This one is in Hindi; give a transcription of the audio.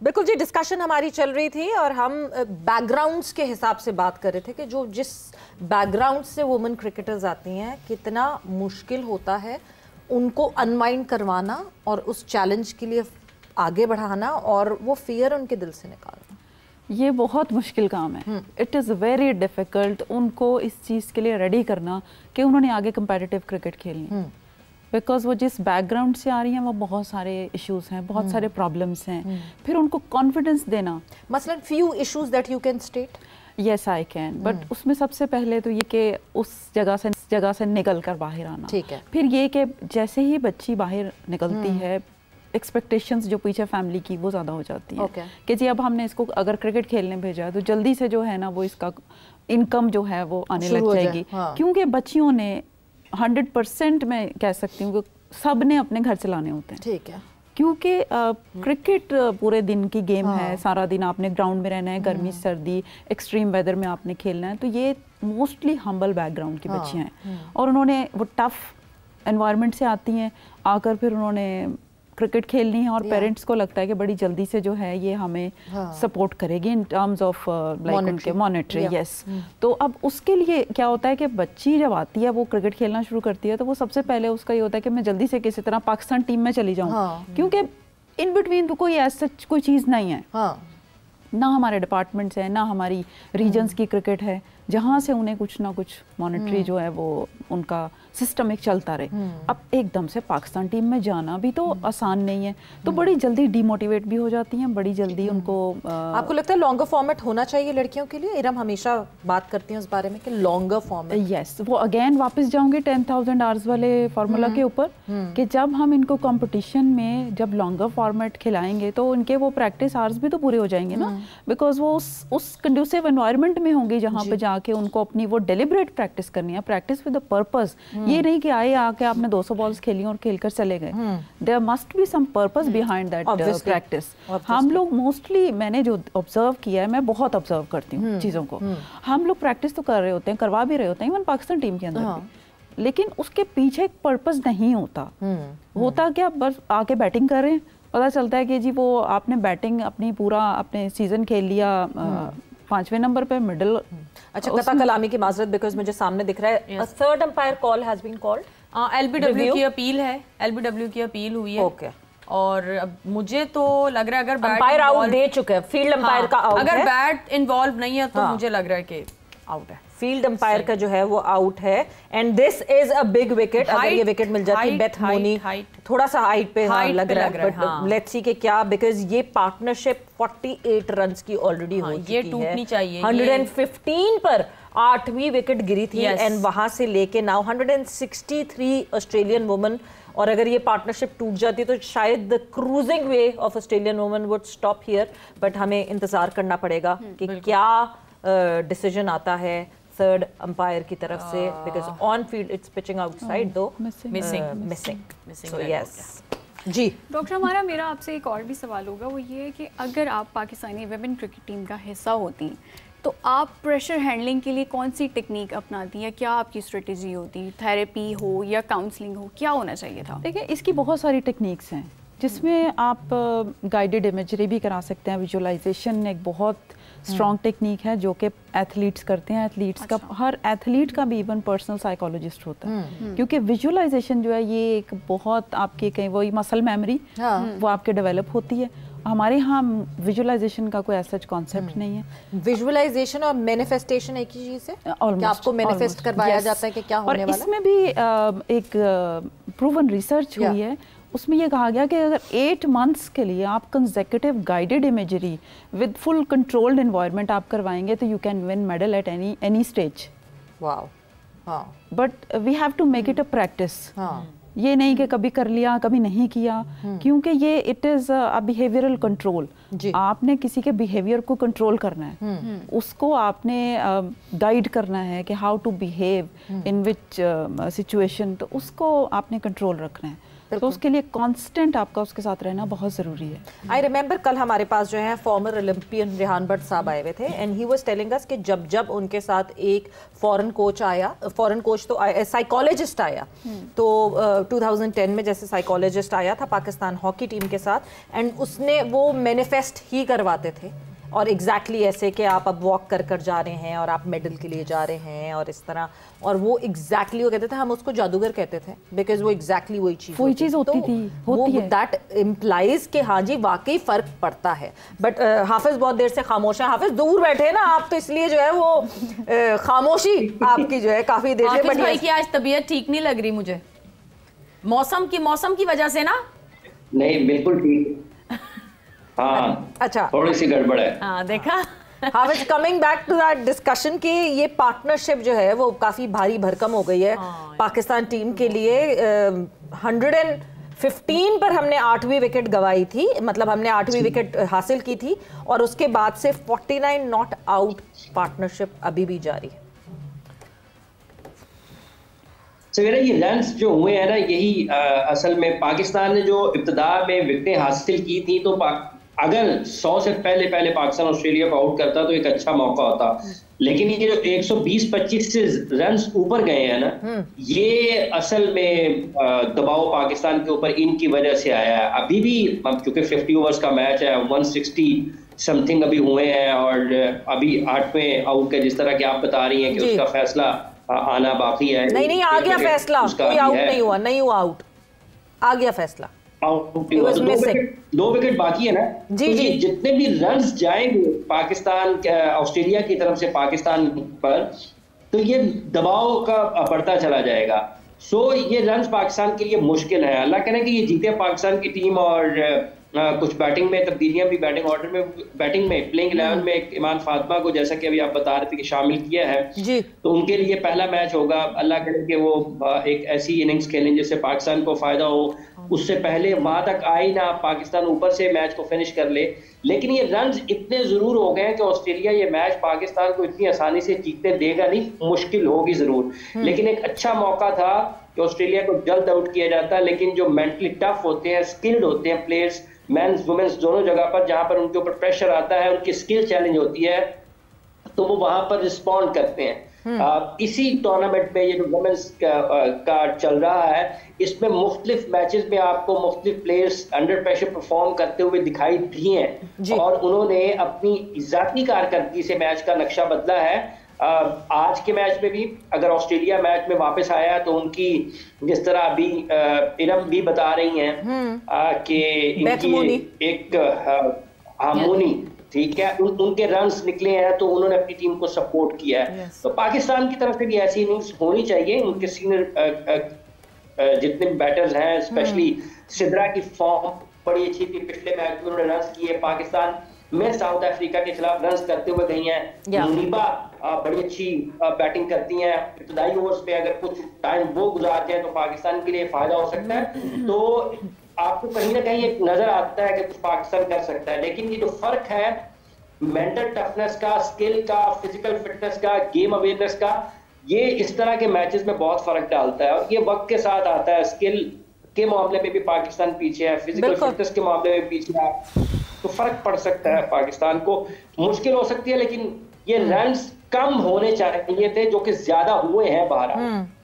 बिल्कुल जी, डिस्कशन हमारी चल रही थी और हम बैकग्राउंड्स के हिसाब से बात कर रहे थे कि जो जिस बैकग्राउंड से वुमेन क्रिकेटर्स आती हैं कितना मुश्किल होता है उनको अनवाइंड करवाना और उस चैलेंज के लिए आगे बढ़ाना और वो फियर उनके दिल से निकालना। ये बहुत मुश्किल काम है। इट इज़ वेरी डिफ़िकल्ट उनको इस चीज़ के लिए रेडी करना कि उन्होंने आगे कंपेटिटिव क्रिकेट खेलनी, बिकॉज वो जिस बैकग्राउंड से आ रही हैं वो बहुत सारे इश्यूज हैं, बहुत सारे प्रॉब्लम्स हैं। फिर उनको कॉन्फिडेंस देना, मसलन few issues that you can state. Yes I can, but उसमें सबसे पहले तो ये कि उस जगह से निकल कर बाहर आना। ठीक है। फिर ये कि जैसे ही बच्ची बाहर निकलती है एक्सपेक्टेशंस जो पीछे फैमिली की वो ज़्यादा हो जाती है कि जी अब हमने इसको अगर क्रिकेट खेलने भेजा है तो जल्दी से जो है ना वो इसका इनकम जो है वो आने लग जाएगी। क्योंकि बच्चियों ने 100% मैं कह सकती हूँ कि सब ने अपने घर चलाने होते हैं। ठीक है। क्योंकि क्रिकेट पूरे दिन की गेम है, सारा दिन आपने ग्राउंड में रहना है, गर्मी सर्दी एक्सट्रीम वेदर में आपने खेलना है। तो ये मोस्टली हम्बल बैकग्राउंड की बच्चियाँ हैं और उन्होंने वो टफ एनवायरनमेंट से आती हैं, आकर फिर उन्होंने क्रिकेट खेलनी है और पेरेंट्स को लगता है कि बड़ी जल्दी से जो है ये हमें सपोर्ट करेगी इन टर्म्स ऑफ लाइक उनके मॉनेटरी। यस। तो अब उसके लिए क्या होता है कि बच्ची जब आती है वो क्रिकेट खेलना शुरू करती है तो वो सबसे पहले उसका ये होता है कि मैं जल्दी से किसी तरह पाकिस्तान टीम में चली जाऊँ, क्योंकि इन बिटवीन तो कोई ऐसा कोई चीज़ नहीं है। ना हमारे डिपार्टमेंट्स हैं, ना हमारी रीजन्स की क्रिकेट है जहाँ से उन्हें कुछ ना कुछ मॉनेटरी जो है वो उनका सिस्टम एक चलता रहे। अब एकदम से पाकिस्तान टीम में जाना भी तो आसान नहीं है, तो बड़ी जल्दी डिमोटिवेट भी हो जाती हैं, बड़ी जल्दी उनको आपको लगता है लॉन्गर फॉर्मेट होना चाहिए लड़कियों के लिए? इरम हमेशा बात करती हैं उस बारे में कि लॉन्गर फॉर्मेट। यस, वो अगेन वापस जाऊंगी 10,000 आवर्स वाले फार्मूला के ऊपर कि जब हम इनको कंपटीशन में जब लॉन्गर फॉर्मेट खिलाएंगे तो उनके वो प्रैक्टिस आवर्स भी तो पूरे हो जाएंगे ना, बिकॉज वो उस कंड्यूसिव एनवायरनमेंट में होंगे जहाँ पे जाके उनको अपनी वो डेलिब्रेट प्रैक्टिस करनी है, प्रैक्टिस विद द पर्पस। ये नहीं कि आए आके आपने 200 बॉल्स खेली और खेलकर चले गए। There must be some purpose behind that practice. हम लोग मोस्टली, मैंने जो ऑब्जर्व किया है, मैं बहुत ऑब्जर्व करती हूँ चीज़ों को, हम लोग प्रैक्टिस तो कर रहे होते हैं, करवा भी रहे होते हैं इवन पाकिस्तान टीम के अंदर भी, लेकिन उसके पीछे एक पर्पस नहीं होता। होता क्या, बस आके बैटिंग कर रहे हैं, पता चलता है कि जी वो आपने बैटिंग अपनी पूरा अपने सीजन खेल लिया 5वें नंबर पे मिडिल। अच्छा, कता कलामी की माजरत, बिकॉज मुझे सामने दिख रहा है third umpire call has been called. LBW की अपील है, एलबीडब्ल्यू की अपील हुई है। ओके। और अब मुझे तो लग रहा है अगर अंपायर आउट दे चुके हैं, फील्ड अंपायर का आउट है, अगर बैट इन्वॉल्व नहीं है तो मुझे लग रहा है कि आउट है। फील्ड अंपायर का जो है वो आउट है and this is a big wicket. अगर ये विकेट मिल जाती बेथ मोनी थोड़ा सा हाइट पे लग रहा है, बट लेट्स सी कि क्या, बिकॉज ये पार्टनरशिप 48 रन्स की ऑलरेडी हो चुकी है, ये टूटनी चाहिए। 115 पर 8वीं विकेट गिरी थी एंड वहां से लेके नाउ 163 ऑस्ट्रेलियन वुमेन। और अगर ये पार्टनरशिप टूट जाती तो शायद the cruising way of Australian women would stop here, but हमें इंतजार करना पड़ेगा कि क्या डिसीजन आता है थर्ड अंपायर की तरफ से, because on field it's pitching outside दो मिसिंग। सो यस जी डॉक्टर, हमारा मेरा आपसे एक और भी सवाल होगा, वो ये है कि अगर आप पाकिस्तानी वुमेन क्रिकेट टीम का हिस्सा होती तो आप प्रेशर हैंडलिंग के लिए कौन सी टेक्निक अपनाती हैं? क्या आपकी स्ट्रेटजी होती? थेरेपी हो या काउंसलिंग हो, क्या होना चाहिए था? देखिए, इसकी बहुत सारी टेक्निक्स हैं जिसमें आप गाइडेड इमेजरी भी करा सकते हैं। विजुअलाइजेशन एक बहुत स्ट्रॉन्ग टेक्निक है जो कि एथलीट्स करते हैं। एथलीट्स का, हर एथलीट का भी इवन पर्सनल साइकोलॉजिस्ट होता है, क्योंकि विजुअलाइजेशन जो है ये एक बहुत आपके कहीं वही मसल मेमोरी वो आपके डेवलप होती है। हमारे यहाँ विजुअलाइजेशन का कोई ऐसा कॉन्सेप्ट नहीं है। विजुअलाइजेशन और मैनिफेस्टेशन एक ही चीज है कि आपको मैनिफेस्ट करवाया जाता है कि क्या होने वाला है। इसमें भी एक प्रूवन रिसर्च हुई है, उसमें ये कहा गया कि अगर 8 मंथ्स के लिए आप consecutive guided imagery with full controlled environment आप करवाएंगे तो you can win medal at any stage. Wow. हाँ। But we have to make it a practice. ये नहीं कि कभी कर लिया कभी नहीं किया, क्योंकि ये it is a behavioural control. आपने किसी के बिहेवियर को कंट्रोल करना है, उसको आपने गाइड करना है कि how to behave in which situation, तो उसको आपने कंट्रोल रखना है। तो उसके लिए कांस्टेंट आपका उसके साथ रहना बहुत ज़रूरी है। आई रिमेंबर कल हमारे पास जो है फॉर्मर ओलंपियन रेहान भट्ट साहब आए हुए थे and he was telling us कि जब उनके साथ एक फॉरेन कोच आया, फॉरेन कोच तो साइकोलॉजिस्ट आया, तो 2010 में जैसे साइकोलॉजिस्ट आया था पाकिस्तान हॉकी टीम के साथ एंड उसने वो मैनिफेस्ट ही करवाते थे और एग्जैक्टली ऐसे कि आप अब वॉक कर जा रहे हैं और आप मेडल के लिए जा रहे हैं और इस तरह, और वो एग्जैक्टली वो कहते थे, हम उसको जादूगर कहते थे बिकॉज वो एग्जैक्टली वही चीज़ होती थी, होती है। दैट इम्प्लाइज कि हाँ जी वाकई फ़र्क पड़ता है। बट हाफिज बहुत देर से खामोश है, हाफिज दूर बैठे हैं ना आप, तो इसलिए जो है वो खामोशी आपकी जो है काफ़ी देर से। बट भाई की आज तबीयत ठीक नहीं लग रही मुझे, मौसम की वजह से ना। नहीं बिल्कुल ठीक, हाँ अच्छा थोड़ी सी गड़बड़ है। हाँ देखा। Hafiz coming back to that discussion कि ये पार्टनरशिप जो है वो काफी भारी भरकम हो गई है पाकिस्तान टीम के लिए। 115 पर हमने 8वीं विकेट गवाई थी, मतलब हमने 8वीं विकेट हासिल की थी और उसके बाद से 49 नॉट आउट पार्टनरशिप अभी भी जारी है। सवेरा ये रन्स जो हुए हैं ना, यही असल में पाकिस्तान ने जो इब्तिदा में विकेटें हासिल की थी, तो अगर 100 से पहले पाकिस्तान ऑस्ट्रेलिया को आउट करता तो एक अच्छा मौका होता, लेकिन ये जो 120-25 से रन्स ऊपर गए हैं ना, ये असल में दबाव पाकिस्तान के ऊपर इनकी वजह से आया है। अभी भी क्योंकि 50 ओवर्स का मैच है, 160 समथिंग अभी हुए हैं और अभी 8वें आउट का जिस तरह की आप बता रही हैं कि उसका फैसला आना बाकी है। नहीं आ गया फैसला, कोई आउट नहीं हुआ, नहीं हुआ आउट, आ गया फैसला, दो विकेट बाकी है ना जी, तो जी जितने भी रन्स जाएंगे पाकिस्तान ऑस्ट्रेलिया की तरफ से पाकिस्तान पर, तो ये दबाव का बढ़ता चला जाएगा। सो ये रन्स पाकिस्तान के लिए मुश्किल है। अल्लाह करे कि ये जीते पाकिस्तान की टीम और कुछ बैटिंग में तब्दीलियां भी, बैटिंग ऑर्डर में, बैटिंग में प्लेइंग 11 में एक इमान फातिमा को जैसा कि अभी आप बता रहे थे कि शामिल किया है जी, तो उनके लिए पहला मैच होगा। अल्लाह करे कि वो एक ऐसी इनिंग्स खेलें जिससे पाकिस्तान को फायदा हो, उससे पहले वहां तक आई ना पाकिस्तान ऊपर से मैच को फिनिश कर ले। लेकिन ये रन्स इतने जरूर हो गए कि ऑस्ट्रेलिया ये मैच पाकिस्तान को इतनी आसानी से जीतने देगा नहीं, मुश्किल होगी जरूर, लेकिन एक अच्छा मौका था कि ऑस्ट्रेलिया को जल्द आउट किया जाता। लेकिन जो मेंटली टफ होते हैं, स्किल्ड होते हैं प्लेयर्स, मेंस वुमेन्स दोनों जगह पर, जहां पर उनके ऊपर प्रेशर आता है, उनकी स्किल चैलेंज होती है, तो वो वहां पर रिस्पॉन्ड करते हैं। इसी टूर्नामेंट में ये जो वुमेन्स का चल रहा है, इसमें मुख्तलिफ मैचेस में आपको मुख्तलिफ प्लेयर्स अंडर प्रेशर परफॉर्म करते हुए दिखाई दिए हैं और उन्होंने अपनी जाती कारकर्दगी से मैच का नक्शा बदला है। आज के मैच में भी अगर ऑस्ट्रेलिया मैच में वापस आया तो उनकी, जिस तरह अभी इरम भी बता रही हैं कि इनकी एक हार्मोनी, ठीक है, उनके रन्स निकले हैं तो उन्होंने अपनी टीम को सपोर्ट किया है। तो पाकिस्तान की तरफ से भी ऐसी इनिंग्स होनी चाहिए। उनके सीनियर जितने भी बैटर्स हैं, स्पेशली सिद्रा की फॉर्म बड़ी अच्छी थी, पिछले मैच में उन्होंने रन्स किए। पाकिस्तान में साउथ अफ्रीका के खिलाफ रन्स करते हुए गई हैं। मुनीबा बड़ी अच्छी बैटिंग करती हैं। इब्तिदाई ओवर्स में अगर कुछ टाइम वो गुजारते हैं तो पाकिस्तान के लिए फायदा हो सकता है। तो आपको कहीं ना कहीं एक नजर आता है कि कुछ पाकिस्तान कर सकता है, लेकिन ये जो फर्क है मेंटल टफनेस का, स्किल का, फिजिकल फिटनेस का, गेम अवेयरनेस का, ये इस तरह के मैचेस में बहुत फर्क डालता है और ये वक्त के साथ आता है। स्किल के मामले में भी पाकिस्तान पीछे है, फिजिकल फिटनेस के मामले में पीछे है, तो फर्क पड़ सकता है पाकिस्तान को, मुश्किल हो सकती है। लेकिन ये रन्स कम होने चाहिए थे जो कि ज्यादा हुए हैं बाहर।